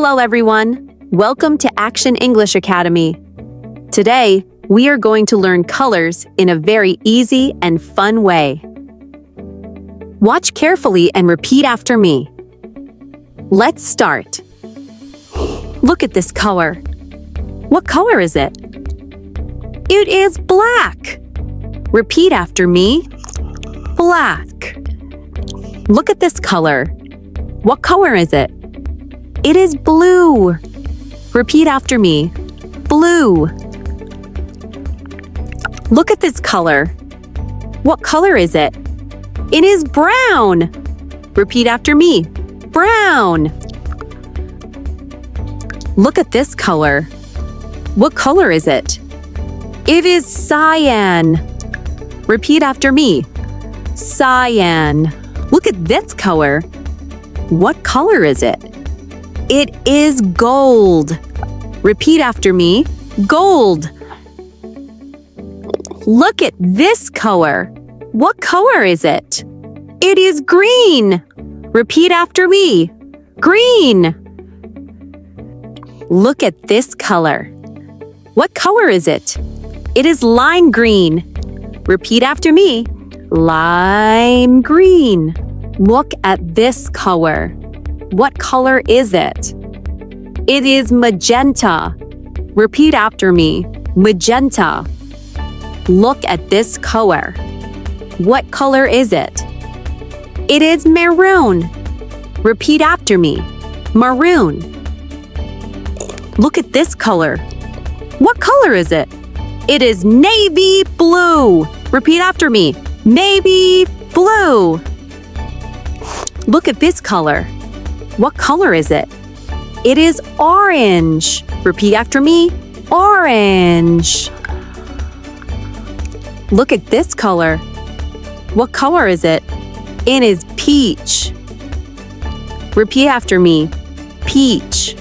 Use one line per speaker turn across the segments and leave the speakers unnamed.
Hello, everyone. Welcome to Action English Academy. Today, we are going to learn colors in a very easy and fun way. Watch carefully and repeat after me. Let's start. Look at this color. What color is it? It is black. Repeat after me. Black. Look at this color. What color is it? It is blue. Repeat after me. Blue. Look at this color. What color is it? It is brown. Repeat after me. Brown. Look at this color. What color is it? It is cyan. Repeat after me. Cyan. Look at this color. What color is it? It is gold. Repeat after me. Gold. Look at this color. What color is it? It is green. Repeat after me. Green. Look at this color. What color is it? It is lime green. Repeat after me. Lime green. Look at this color. What color is it? It is magenta. Repeat after me. Magenta. Look at this color. What color is it? It is maroon. Repeat after me. Maroon. Look at this color. What color is it? It is navy blue. Repeat after me. Navy blue. Look at this color. What color is it? It is orange. Repeat after me. Orange. Look at this color. What color is it? It is peach. Repeat after me. Peach.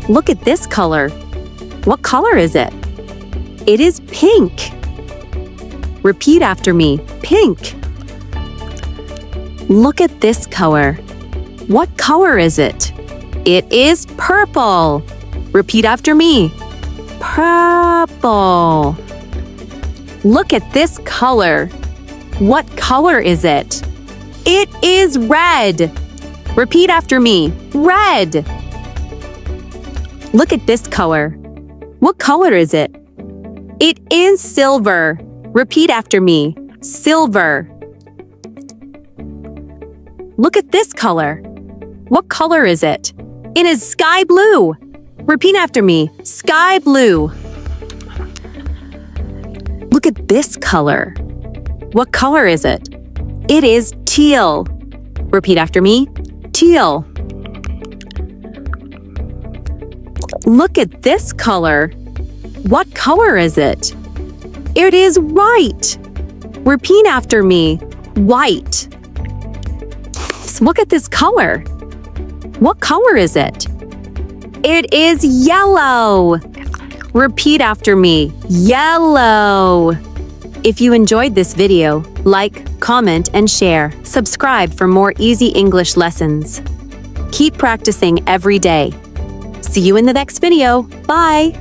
Look at this color. What color is it? It is pink. Repeat after me. Pink. Look at this color. What color is it? It is purple. Repeat after me. Purple. Look at this color. What color is it? It is red. Repeat after me. Red. Look at this color. What color is it? It is silver. Repeat after me. Silver. Look at this color. What color is it? It is sky blue. Repeat after me. Sky blue. Look at this color. What color is it? It is teal. Repeat after me. Teal. Look at this color. What color is it? It is white. Repeat after me. White. Look at this color. What color is it? It is yellow. Repeat after me. Yellow. If you enjoyed this video, like, comment, and share. Subscribe for more easy English lessons. Keep practicing every day. See you in the next video. Bye.